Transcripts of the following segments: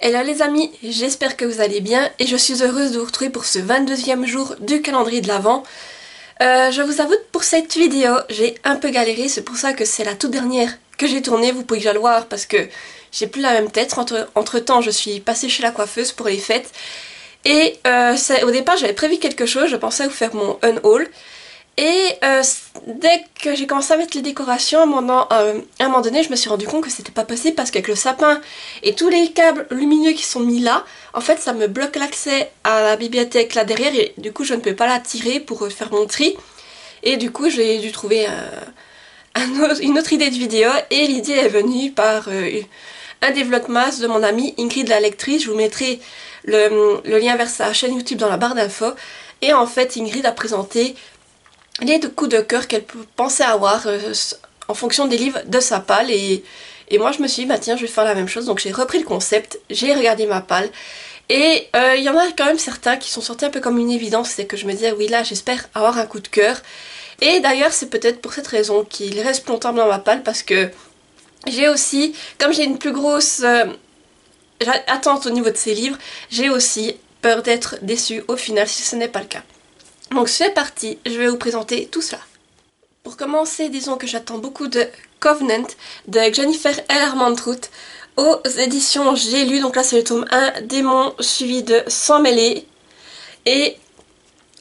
Hello les amis, j'espère que vous allez bien et je suis heureuse de vous retrouver pour ce 22e jour du calendrier de l'Avent. Je vous avoue que pour cette vidéo, j'ai un peu galéré, c'est pour ça que c'est la toute dernière que j'ai tournée, vous pouvez déjà le voir parce que j'ai plus la même tête. Entre temps, je suis passée chez la coiffeuse pour les fêtes et au départ j'avais prévu quelque chose, je pensais vous faire mon unhaul. Et dès que j'ai commencé à mettre les décorations, à un moment donné, je me suis rendu compte que c'était pas possible parce qu'avec le sapin et tous les câbles lumineux qui sont mis là, en fait ça me bloque l'accès à la bibliothèque là derrière et du coup je ne peux pas la tirer pour faire mon tri. Et du coup j'ai dû trouver une autre idée de vidéo et l'idée est venue par un des vlogmas de mon amie Ingrid la lectrice. Je vous mettrai le lien vers sa chaîne YouTube dans la barre d'infos. Et en fait Ingrid a présenté les deux coups de cœur qu'elle pensait avoir en fonction des livres de sa palle et moi je me suis dit bah tiens je vais faire la même chose, donc j'ai repris le concept, j'ai regardé ma palle et il y en a quand même certains qui sont sortis un peu comme une évidence, c'est que je me disais oui là j'espère avoir un coup de cœur et d'ailleurs c'est peut-être pour cette raison qu'il reste longtemps dans ma palle parce que j'ai aussi, comme j'ai une plus grosse attente au niveau de ces livres, j'ai aussi peur d'être déçue au final si ce n'est pas le cas. Donc c'est parti, je vais vous présenter tout cela. Pour commencer, disons que j'attends beaucoup de Covenant de Jennifer L. Armentrout aux éditions J'ai lu. Donc là c'est le tome 1, Démon, suivi de Sans mêler. Et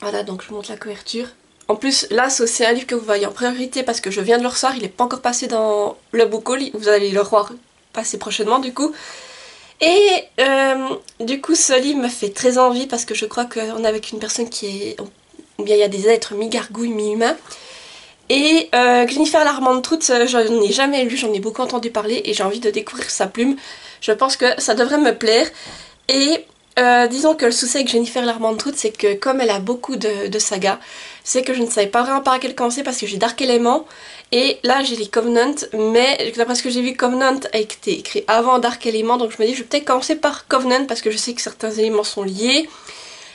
voilà, donc je vous montre la couverture. En plus là c'est aussi un livre que vous voyez en priorité parce que je viens de le recevoir, il n'est pas encore passé dans le book haul, vous allez le voir passer prochainement du coup. Et du coup ce livre me fait très envie parce que je crois qu'on est avec une personne qui est... ou bien il y a des êtres mi-gargouilles, mi-humains. Et Jennifer Armentrout, j'en ai jamais lu, j'en ai beaucoup entendu parler et j'ai envie de découvrir sa plume. Je pense que ça devrait me plaire. Et disons que le souci avec Jennifer Armentrout, c'est que comme elle a beaucoup de sagas, c'est que je ne savais pas vraiment par laquelle commencer parce que j'ai Dark Element et là j'ai les Covenant, mais d'après ce que j'ai vu, Covenant a été écrit avant Dark Element, donc je me dis je vais peut-être commencer par Covenant parce que je sais que certains éléments sont liés.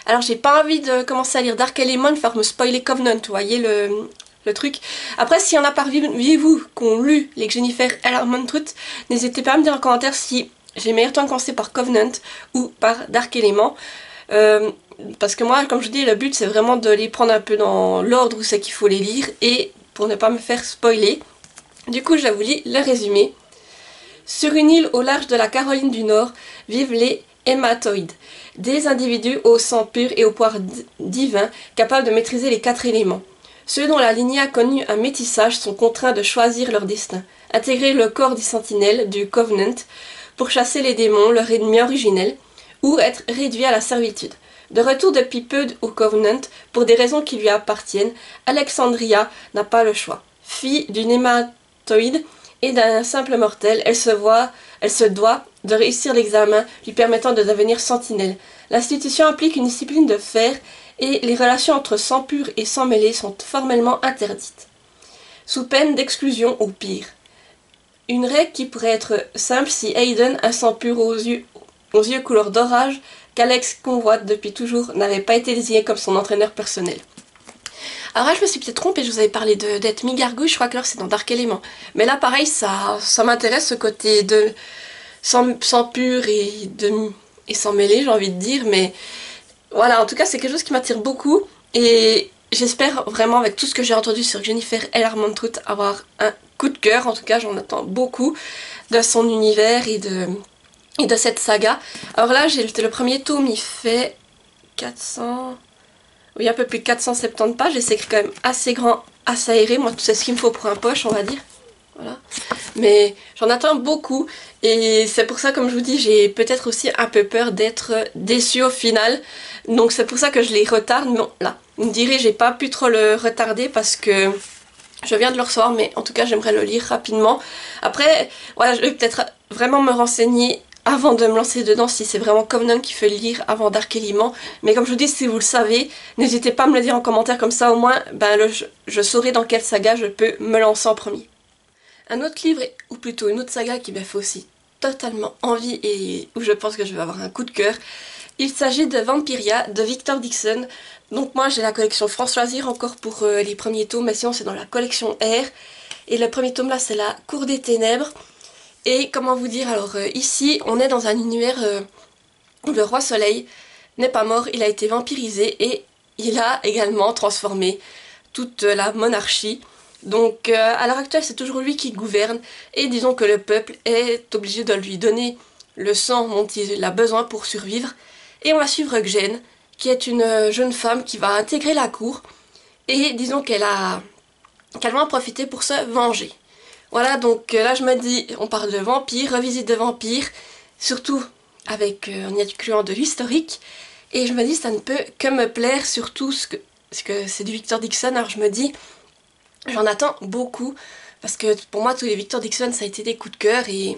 Alors j'ai pas envie de commencer à lire Dark Element, faire me spoiler Covenant, vous voyez le truc. Après s'il y en a parmi vous qui ont lu les Jennifer L. Armentrout, n'hésitez pas à me dire en commentaire si j'ai meilleur temps de commencer par Covenant ou par Dark Element. Parce que moi, comme je dis, le but c'est vraiment de les prendre un peu dans l'ordre où c'est qu'il faut les lire et pour ne pas me faire spoiler. Du coup je vous lis le résumé. Sur une île au large de la Caroline du Nord vivent les hématoïdes, des individus au sang pur et au pouvoir divin capables de maîtriser les 4 éléments. Ceux dont la lignée a connu un métissage sont contraints de choisir leur destin, intégrer le corps des sentinelles du Covenant pour chasser les démons, leur ennemi originel, ou être réduits à la servitude. De retour depuis peu au Covenant, pour des raisons qui lui appartiennent, Alexandria n'a pas le choix. Fille d'une hématoïde et d'un simple mortel, elle se doit de réussir l'examen lui permettant de devenir sentinelle. L'institution implique une discipline de fer et les relations entre sang pur et sang mêlé sont formellement interdites, sous peine d'exclusion ou pire. Une règle qui pourrait être simple si Hayden, un sang pur aux yeux couleur d'orage, qu'Alex convoite depuis toujours, n'avait pas été désigné comme son entraîneur personnel. Alors là je me suis peut-être trompée, je vous avais parlé d'être mi-gargouille, je crois que là c'est dans Dark Element. Mais là pareil ça m'intéresse ce côté de sang pur et sans mêler j'ai envie de dire, mais voilà, en tout cas c'est quelque chose qui m'attire beaucoup et j'espère vraiment avec tout ce que j'ai entendu sur Jennifer L. Armentrout avoir un coup de cœur. En tout cas j'en attends beaucoup de son univers et de cette saga. Alors là j'ai le premier tome, il fait 400... oui un peu plus de 470 pages et c'est quand même assez grand, assez aéré, moi c'est ce qu'il me faut pour un poche on va dire. Voilà. Mais j'en attends beaucoup et c'est pour ça comme je vous dis j'ai peut-être aussi un peu peur d'être déçue au final, donc c'est pour ça que je les retarde. Non là, vous me direz j'ai pas pu trop le retarder parce que je viens de le recevoir, mais en tout cas j'aimerais le lire rapidement. Après voilà je vais peut-être vraiment me renseigner avant de me lancer dedans si c'est vraiment Covenant qu'il faut lire avant Dark Element, mais comme je vous dis si vous le savez n'hésitez pas à me le dire en commentaire, comme ça au moins ben, je saurai dans quelle saga je peux me lancer en premier. Un autre livre, ou plutôt une autre saga qui m'a fait aussi totalement envie et où je pense que je vais avoir un coup de cœur. Il s'agit de Vampiria de Victor Dixon. Donc moi j'ai la collection France Loisirs encore pour les premiers tomes, mais sinon c'est dans la collection R. Et le premier tome là c'est la Cour des Ténèbres. Et comment vous dire, alors ici on est dans un univers où le roi soleil n'est pas mort, il a été vampirisé et il a également transformé toute la monarchie. Donc à l'heure actuelle c'est toujours lui qui gouverne et disons que le peuple est obligé de lui donner le sang dont il a besoin pour survivre. Et on va suivre Gjen, qui est une jeune femme qui va intégrer la cour et disons qu'elle va en profiter pour se venger. Voilà, donc là je me dis, on parle de vampires, revisite de vampires, surtout avec en y incluant de l'historique, et je me dis ça ne peut que me plaire, surtout parce que c'est du Victor Dixon, alors je me dis, j'en attends beaucoup, parce que pour moi tous les Victor Dixon ça a été des coups de cœur, et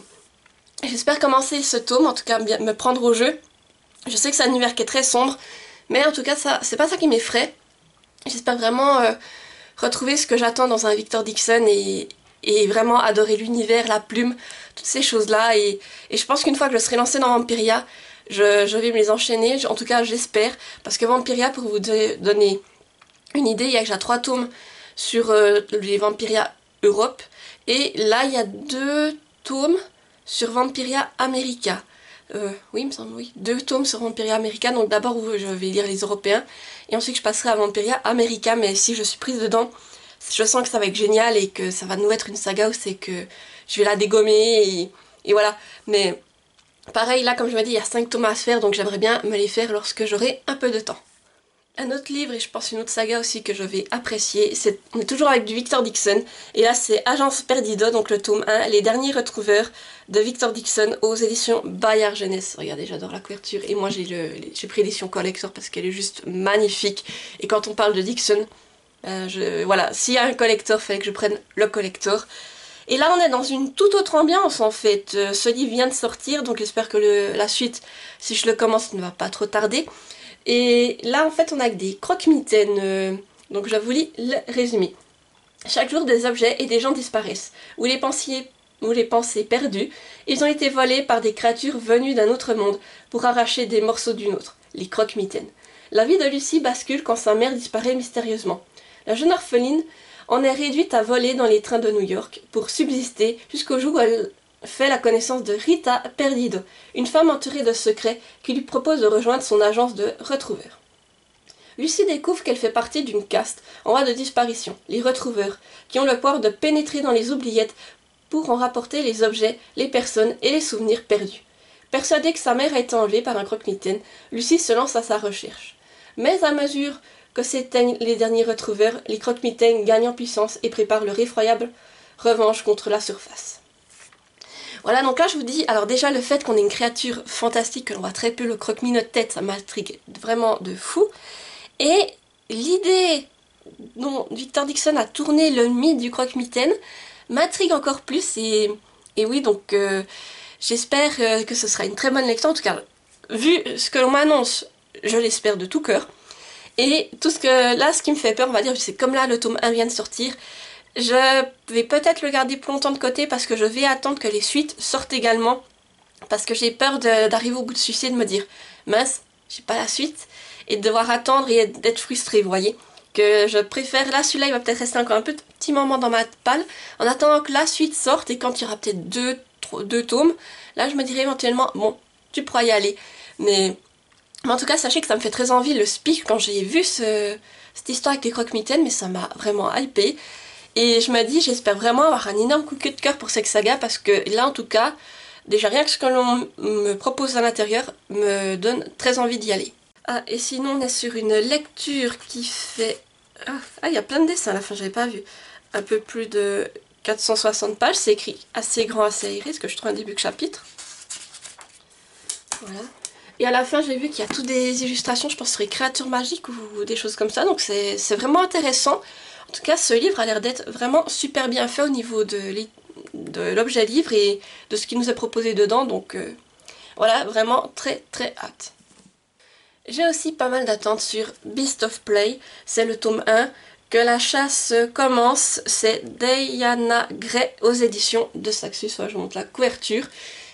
j'espère commencer ce tome, en tout cas bien me prendre au jeu. Je sais que c'est un univers qui est très sombre, mais en tout cas ça c'est pas ça qui m'effraie. J'espère vraiment retrouver ce que j'attends dans un Victor Dixon et vraiment adorer l'univers, la plume, toutes ces choses-là. Et je pense qu'une fois que je serai lancée dans Vampiria, je vais me les enchaîner, en tout cas j'espère, parce que Vampiria, pour vous donner une idée, il y a déjà 3 tomes sur les Vampiria Europe, et là il y a 2 tomes sur Vampiria America. Oui, il me semble, oui. 2 tomes sur Vampiria America, donc d'abord je vais lire les Européens, et ensuite je passerai à Vampiria America, mais si je suis prise dedans, je sens que ça va être génial et que ça va nous être une saga où c'est que je vais la dégommer et voilà. Mais pareil, là comme je me dis, il y a 5 tomes à se faire, donc j'aimerais bien me les faire lorsque j'aurai un peu de temps. Un autre livre, et je pense une autre saga aussi que je vais apprécier, on est toujours avec du Victor Dixon, et là c'est Agence Perdido, donc le tome 1, Les Derniers Retrouveurs de Victor Dixon aux éditions Bayard Jeunesse. Regardez, j'adore la couverture, et moi j'ai pris l'édition collector parce qu'elle est juste magnifique, et quand on parle de Dixon, voilà, s'il y a un collector, il fallait que je prenne le collector. Et là on est dans une toute autre ambiance en fait, ce livre vient de sortir, donc j'espère que la suite, si je le commence, ne va pas trop tarder. Et là en fait on a des croque-mitaines, donc je vous lis le résumé. Chaque jour des objets et des gens disparaissent, ou les pensées perdues, ils ont été volés par des créatures venues d'un autre monde pour arracher des morceaux d'une autre, les croque-mitaines. La vie de Lucie bascule quand sa mère disparaît mystérieusement. La jeune orpheline en est réduite à voler dans les trains de New York pour subsister jusqu'au jour où elle fait la connaissance de Rita Perdido, une femme entourée de secrets qui lui propose de rejoindre son agence de retrouveurs. Lucie découvre qu'elle fait partie d'une caste en voie de disparition, les retrouveurs, qui ont le pouvoir de pénétrer dans les oubliettes pour en rapporter les objets, les personnes et les souvenirs perdus. Persuadée que sa mère a été enlevée par un croque-mitaine, Lucie se lance à sa recherche. Mais à mesure que s'éteignent les derniers retrouveurs, les croque-mitaines gagnent en puissance et préparent leur effroyable revanche contre la surface. Voilà, donc là je vous dis, alors déjà le fait qu'on ait une créature fantastique, que l'on voit très peu le croque-mitaine de tête, ça m'intrigue vraiment de fou. Et l'idée dont Victor Dixon a tourné le mythe du croque-mitaine m'intrigue encore plus et oui, donc j'espère que ce sera une très bonne lecture. En tout cas, vu ce que l'on m'annonce, je l'espère de tout cœur. Et tout ce qui me fait peur, on va dire, c'est comme là le tome 1 vient de sortir, je vais peut-être le garder plus longtemps de côté parce que je vais attendre que les suites sortent également, parce que j'ai peur d'arriver au bout de celui-ci et de me dire mince, j'ai pas la suite, et de devoir attendre et d'être frustrée, vous voyez, que je préfère, là celui-là il va peut-être rester encore un petit moment dans ma palle, en attendant que la suite sorte, et quand il y aura peut-être deux tomes, là je me dirais éventuellement, bon, tu pourras y aller, mais en tout cas, sachez que ça me fait très envie le speak quand j'ai vu cette histoire avec les croque-mitaines, mais ça m'a vraiment hypé. Et je me dis, j'espère vraiment avoir un énorme coup de cœur pour cette saga, parce que là, en tout cas, déjà rien que ce que l'on me propose à l'intérieur me donne très envie d'y aller. Ah, et sinon, on est sur une lecture qui fait... Ah, il y a plein de dessins à la fin, j'avais pas vu. Un peu plus de 460 pages, c'est écrit assez grand, assez aéré, ce que je trouve un début de chapitre. Voilà. Et à la fin, j'ai vu qu'il y a toutes des illustrations, je pense que ce serait créatures magiques ou des choses comme ça, donc c'est vraiment intéressant. En tout cas, ce livre a l'air d'être vraiment super bien fait au niveau de l'objet livre et de ce qui nous est proposé dedans, donc voilà, vraiment très très hâte. J'ai aussi pas mal d'attentes sur Beast of Play, c'est le tome 1, que la chasse commence, c'est Diana Gray aux éditions de Saxus, je vous montre la couverture,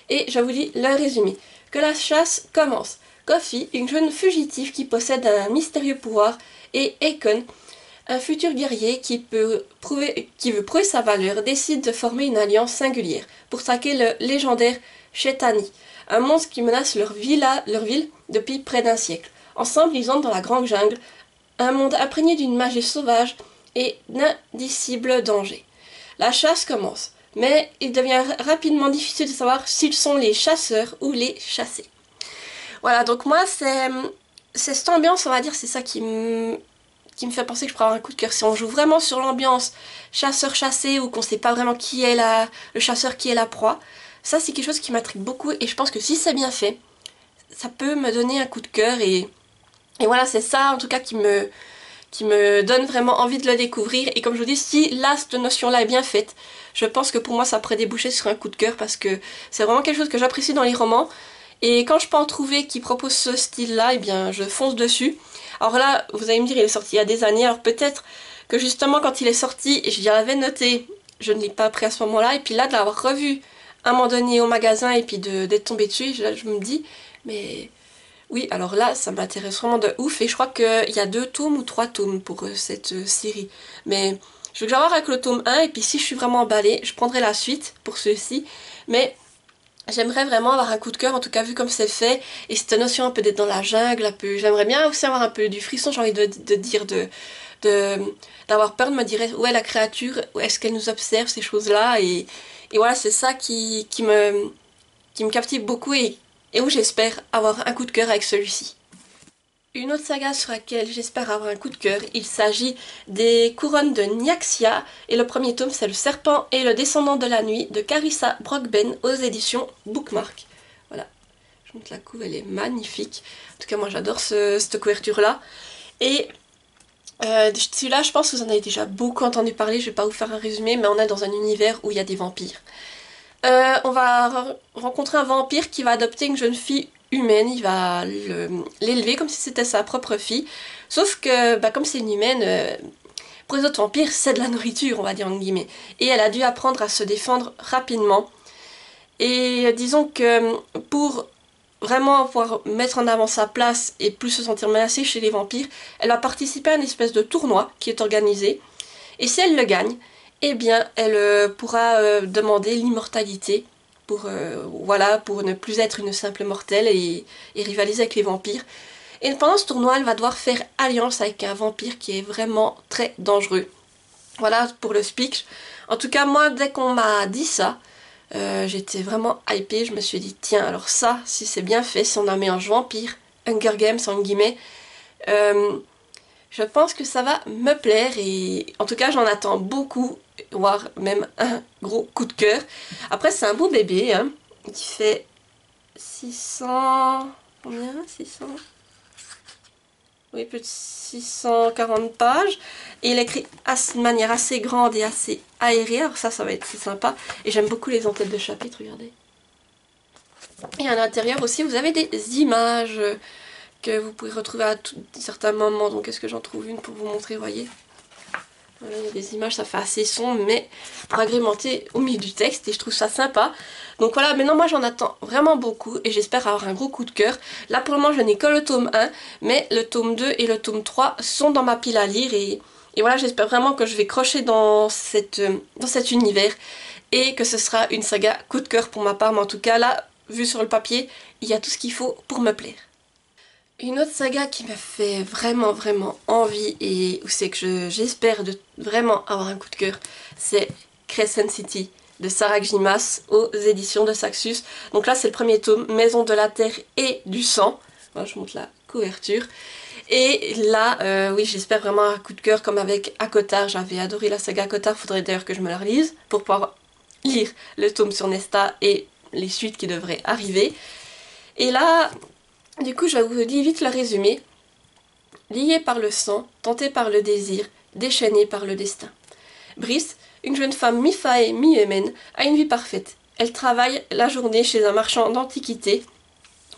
et je vous lis le résumé. Que la chasse commence. Coffee, une jeune fugitive qui possède un mystérieux pouvoir, et Akon, Un futur guerrier qui veut prouver sa valeur décide de former une alliance singulière pour traquer le légendaire Shetani, un monstre qui menace leur ville depuis près d'un siècle. Ensemble, ils entrent dans la grande jungle, un monde imprégné d'une magie sauvage et d'indicibles dangers. La chasse commence, mais il devient rapidement difficile de savoir s'ils sont les chasseurs ou les chassés. Voilà, donc moi, c'est cette ambiance, on va dire, c'est ça qui me fait penser que je pourrais avoir un coup de cœur. Si on joue vraiment sur l'ambiance chasseur-chassé ou qu'on sait pas vraiment qui est le chasseur, qui est la proie, ça c'est quelque chose qui m'intrigue beaucoup et je pense que si c'est bien fait, ça peut me donner un coup de cœur et voilà, c'est ça en tout cas qui me donne vraiment envie de le découvrir. Et comme je vous dis, si là cette notion-là est bien faite, je pense que pour moi ça pourrait déboucher sur un coup de cœur parce que c'est vraiment quelque chose que j'apprécie dans les romans. Et quand je peux en trouver qui propose ce style-là, eh bien je fonce dessus. Alors là, vous allez me dire, il est sorti il y a des années, alors peut-être que justement quand il est sorti, j'y avais noté, je ne l'ai pas pris à ce moment-là, et puis là de l'avoir revu à un moment donné au magasin et puis d'être tombée dessus, je me dis, mais oui, alors là, ça m'intéresse vraiment de ouf, et je crois qu'il y a 2 tomes ou 3 tomes pour cette série. Mais je vais que j'en avec le tome 1, et puis si je suis vraiment emballée, je prendrai la suite pour ceux-ci, mais j'aimerais vraiment avoir un coup de cœur, en tout cas vu comme c'est fait, et cette notion un peu d'être dans la jungle, un peu, j'aimerais bien aussi avoir un peu du frisson, j'ai envie de dire, d'avoir peur de me dire où est la créature, où est-ce qu'elle nous observe, ces choses-là, et voilà, c'est ça qui me captive beaucoup et où j'espère avoir un coup de cœur avec celui-ci. Une autre saga sur laquelle j'espère avoir un coup de cœur, il s'agit des Couronnes de Nyaxia, et le premier tome c'est Le Serpent et le Descendant de la Nuit de Carissa Brockben aux éditions Bookmark. Voilà, je vous montre la couve, elle est magnifique. En tout cas moi j'adore cette couverture-là. Et celui-là je pense que vous en avez déjà beaucoup entendu parler, je vais pas vous faire un résumé, mais on est dans un univers où il y a des vampires. On va rencontrer un vampire qui va adopter une jeune fille humaine, il va l'élever comme si c'était sa propre fille, sauf que comme c'est une humaine, pour les autres vampires c'est de la nourriture on va dire en guillemets, et elle a dû apprendre à se défendre rapidement, et disons que pour vraiment pouvoir mettre en avant sa place et plus se sentir menacée chez les vampires, elle va participer à une espèce de tournoi qui est organisé, et si elle le gagne, eh bien elle pourra demander l'immortalité pour, voilà, pour ne plus être une simple mortelle et rivaliser avec les vampires. Et pendant ce tournoi, elle va devoir faire alliance avec un vampire qui est vraiment très dangereux. Voilà pour le speech. En tout cas, moi, dès qu'on m'a dit ça, j'étais vraiment hypée. Je me suis dit, tiens, alors ça, si c'est bien fait, si on a un mélange vampire, Hunger Games, en guillemets, je pense que ça va me plaire et en tout cas j'en attends beaucoup, voire même un gros coup de cœur. Après c'est un beau bébé hein, qui fait 600... combien 600... oui, plus de 640 pages. Et il est écrit de manière assez grande et assez aérée, alors ça va être sympa. Et j'aime beaucoup les entêtes de chapitre, regardez. Et à l'intérieur aussi vous avez des images que vous pouvez retrouver à certains moments. Donc est-ce que j'en trouve une pour vous montrer, voyez. Voilà, il y a des images, ça fait assez sombre, mais pour agrémenter au milieu du texte, et je trouve ça sympa. Donc voilà, maintenant moi j'en attends vraiment beaucoup, et j'espère avoir un gros coup de cœur. Là pour le moment je n'ai que le tome 1, mais le tome 2 et le tome 3 sont dans ma pile à lire, et voilà, j'espère vraiment que je vais crocher dans cet univers, et que ce sera une saga coup de cœur pour ma part, mais en tout cas là, vu sur le papier, il y a tout ce qu'il faut pour me plaire. Une autre saga qui me fait vraiment envie et où c'est que j'espère vraiment avoir un coup de cœur, c'est Crescent City de Sarah Gjimas aux éditions de Saxus. Donc là c'est le premier tome, Maison de la Terre et du Sang. Voilà, je montre la couverture. Et là, oui, j'espère vraiment un coup de cœur comme avec Akotar. J'avais adoré la saga Akotar, faudrait d'ailleurs que je me la relise pour pouvoir lire le tome sur Nesta et les suites qui devraient arriver. Et là, du coup, je vous dis vite le résumé. Liée par le sang, tentée par le désir, déchaînée par le destin. Brice, une jeune femme mi-fae, mi-humaine, a une vie parfaite. Elle travaille la journée chez un marchand d'antiquités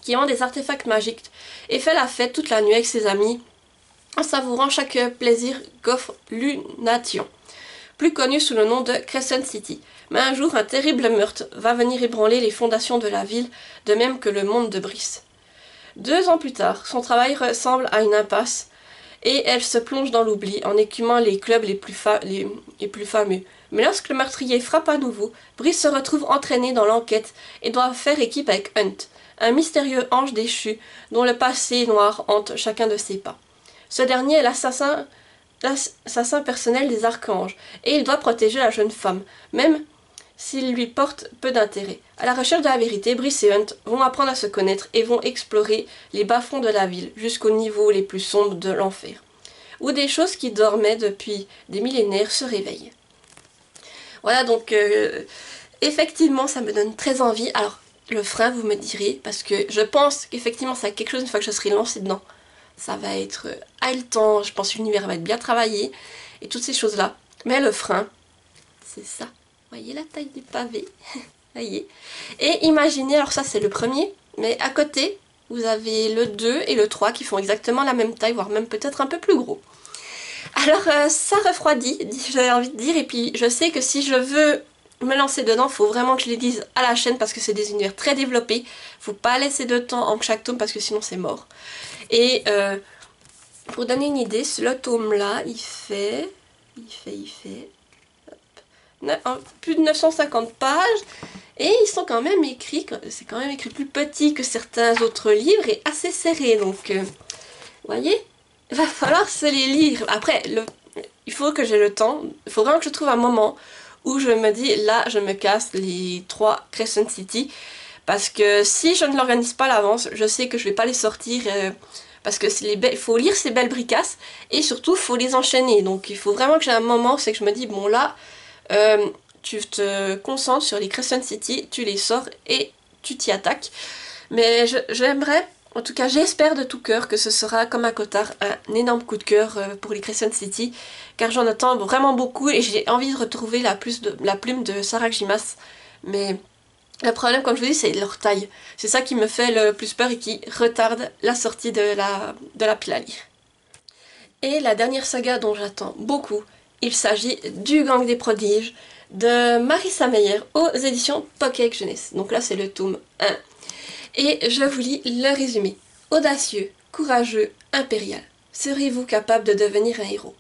qui vend des artefacts magiques et fait la fête toute la nuit avec ses amis en savourant chaque plaisir qu'offre Lunation, plus connue sous le nom de Crescent City. Mais un jour, un terrible meurtre va venir ébranler les fondations de la ville, de même que le monde de Brice. 2 ans plus tard, son travail ressemble à une impasse et elle se plonge dans l'oubli en écumant les clubs les plus fameux. Mais lorsque le meurtrier frappe à nouveau, Brice se retrouve entraîné dans l'enquête et doit faire équipe avec Hunt, un mystérieux ange déchu dont le passé noir hante chacun de ses pas. Ce dernier est l'assassin personnel des archanges, et il doit protéger la jeune femme, même s'il lui porte peu d'intérêt. À la recherche de la vérité, Brice et Hunt vont apprendre à se connaître et vont explorer les bas-fonds de la ville jusqu'aux niveaux les plus sombres de l'enfer, où des choses qui dormaient depuis des millénaires se réveillent. Voilà, donc effectivement ça me donne très envie. Alors le frein, vous me direz, parce que je pense qu'effectivement ça a quelque chose une fois que je serai lancée dedans. Ça va être haletant, je pense que l'univers va être bien travaillé et toutes ces choses là. Mais le frein, c'est ça. Voyez la taille du pavé. Voyez. Et imaginez, alors ça c'est le premier, mais à côté vous avez le 2 et le 3 qui font exactement la même taille, voire même peut-être un peu plus gros. Alors ça refroidit, j'avais envie de dire, et puis je sais que si je veux me lancer dedans, il faut vraiment que je les lise à la chaîne parce que c'est des univers très développés. Faut pas laisser de temps entre chaque tome parce que sinon c'est mort. Et pour donner une idée, le tome là, il fait hop, plus de 950 pages. Et ils sont quand même écrits, c'est quand même écrit plus petit que certains autres livres et assez serré. Donc, vous voyez, il va falloir se les lire. Après, il faut que j'ai le temps, il faut vraiment que je trouve un moment où je me dis, là, je me casse les 3 Crescent City. Parce que si je ne l'organise pas à l'avance, je sais que je ne vais pas les sortir. Parce que il faut lire ces belles bricasses et surtout, il faut les enchaîner. Donc, il faut vraiment que j'ai un moment, c'est que je me dis, bon là, tu te concentres sur les Crescent City, tu les sors et tu t'y attaques. Mais j'aimerais, en tout cas j'espère de tout cœur que ce sera comme un Cotard, un énorme coup de cœur pour les Crescent City, car j'en attends vraiment beaucoup et j'ai envie de retrouver la plume de Sarah Gmas. Mais le problème, comme je vous dis, c'est leur taille. C'est ça qui me fait le plus peur et qui retarde la sortie de la pile à lire. Et la dernière saga dont j'attends beaucoup, il s'agit du Gang des Prodiges de Marissa Meyer aux éditions Pocket Jeunesse. Donc là c'est le tome 1. Et je vous lis le résumé. Audacieux, courageux, impérial. Serez-vous capable de devenir un héros?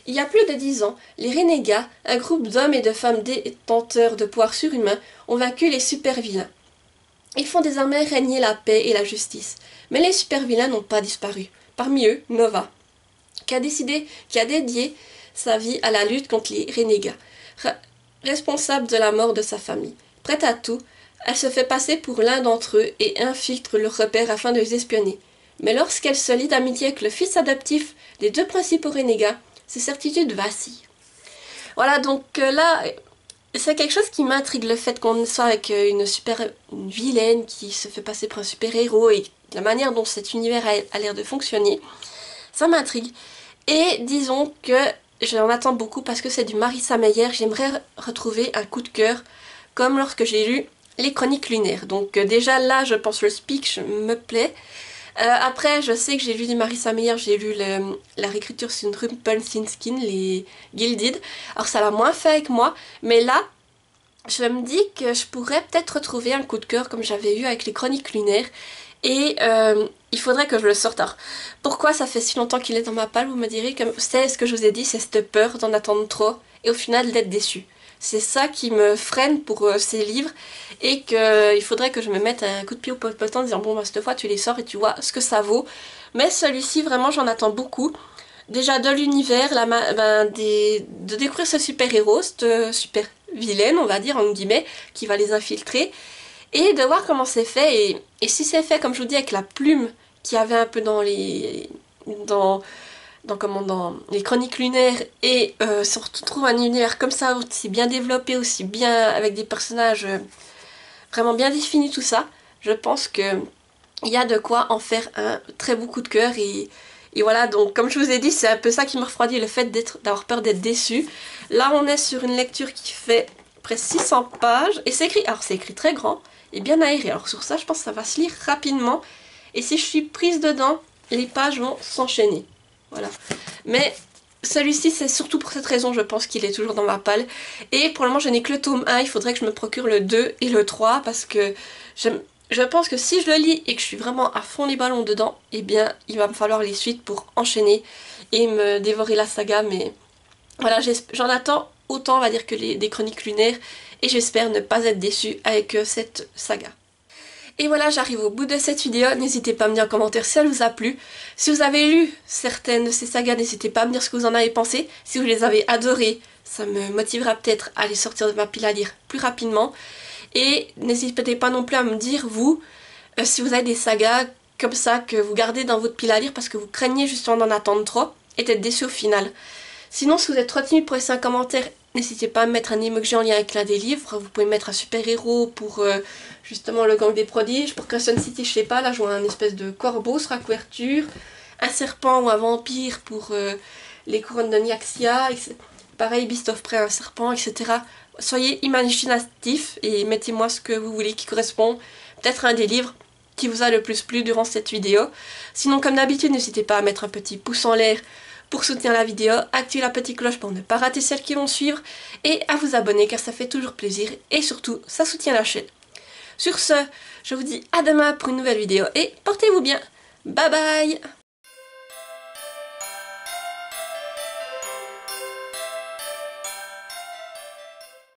Il y a plus de 10 ans, les Renégats, un groupe d'hommes et de femmes détenteurs de pouvoir surhumain, ont vaincu les super-vilains. Ils font désormais régner la paix et la justice. Mais les super-vilains n'ont pas disparu. Parmi eux, Nova, qui a dédié sa vie à la lutte contre les Renégats. Responsable de la mort de sa famille. Prête à tout, elle se fait passer pour l'un d'entre eux et infiltre leur repère afin de les espionner. Mais lorsqu'elle se lie d'amitié avec le fils adoptif des 2 principaux renégats, ses certitudes vacillent. Voilà, donc là, c'est quelque chose qui m'intrigue, le fait qu'on soit avec une vilaine qui se fait passer pour un super-héros et la manière dont cet univers a l'air de fonctionner, ça m'intrigue. Et disons que j'en attends beaucoup parce que c'est du Marissa Meyer, j'aimerais retrouver un coup de cœur comme lorsque j'ai lu les Chroniques lunaires. Donc déjà là, je pense que le speech me plaît. Après, je sais que j'ai lu du Marissa Meyer, j'ai lu la réécriture sur une Rumpelstiltskin, les Gilded. Alors ça l'a moins fait avec moi, mais là, je me dis que je pourrais peut-être retrouver un coup de cœur comme j'avais eu avec les Chroniques lunaires. Et il faudrait que je le sorte. Alors, pourquoi ça fait si longtemps qu'il est dans ma palle, vous me direz, comme c'est ce que je vous ai dit, c'est cette peur d'en attendre trop et au final d'être déçu. C'est ça qui me freine pour ces livres et qu'il faudrait que je me mette un coup de pied au popotin en disant bon bah cette fois tu les sors et tu vois ce que ça vaut. Mais celui-ci vraiment j'en attends beaucoup. Déjà de l'univers, de découvrir ce super-héros, cette super vilaine on va dire en guillemets, qui va les infiltrer. Et de voir comment c'est fait, et si c'est fait, comme je vous dis, avec la plume qu'il y avait un peu dans les Chroniques lunaires, et si on retrouve un univers comme ça, aussi bien développé, aussi bien avec des personnages vraiment bien définis, tout ça, je pense qu'il y a de quoi en faire un très beau coup de cœur, et voilà, donc comme je vous ai dit, c'est un peu ça qui me refroidit, le fait d'avoir peur d'être déçu. Là, on est sur une lecture qui fait presque 600 pages, et c'est écrit, alors c'est écrit très grand, et bien aéré. Alors sur ça, je pense que ça va se lire rapidement. Et si je suis prise dedans, les pages vont s'enchaîner. Voilà. Mais celui-ci, c'est surtout pour cette raison, je pense qu'il est toujours dans ma palle. Et pour le moment, je n'ai que le tome 1. Il faudrait que je me procure le 2 et le 3 parce que Je pense que si je le lis et que je suis vraiment à fond les ballons dedans, eh bien il va me falloir les suites pour enchaîner et me dévorer la saga, mais voilà, j'en attends autant on va dire que des chroniques lunaires et j'espère ne pas être déçue avec cette saga. Et voilà, j'arrive au bout de cette vidéo, n'hésitez pas à me dire en commentaire si elle vous a plu. Si vous avez lu certaines de ces sagas, n'hésitez pas à me dire ce que vous en avez pensé. Si vous les avez adorées, ça me motivera peut-être à les sortir de ma pile à lire plus rapidement. Et n'hésitez pas non plus à me dire, vous, si vous avez des sagas comme ça que vous gardez dans votre pile à lire parce que vous craignez justement d'en attendre trop et d'être déçu au final. Sinon, si vous êtes trop timide pour laisser un commentaire, n'hésitez pas à mettre un emoji en lien avec l'un des livres. Vous pouvez mettre un super-héros pour justement le gang des prodiges. Pour Crescent City, je sais pas, là je vois un espèce de corbeau sur la couverture. Un serpent ou un vampire pour les couronnes de Nyaxia. Pareil, Beast of Prey, un serpent, etc. Soyez imaginatifs et mettez-moi ce que vous voulez qui correspond. Peut-être un des livres qui vous a le plus plu durant cette vidéo. Sinon, comme d'habitude, n'hésitez pas à mettre un petit pouce en l'air pour soutenir la vidéo, activer la petite cloche pour ne pas rater celles qui vont suivre et à vous abonner car ça fait toujours plaisir et surtout ça soutient la chaîne. Sur ce, je vous dis à demain pour une nouvelle vidéo et portez-vous bien. Bye bye!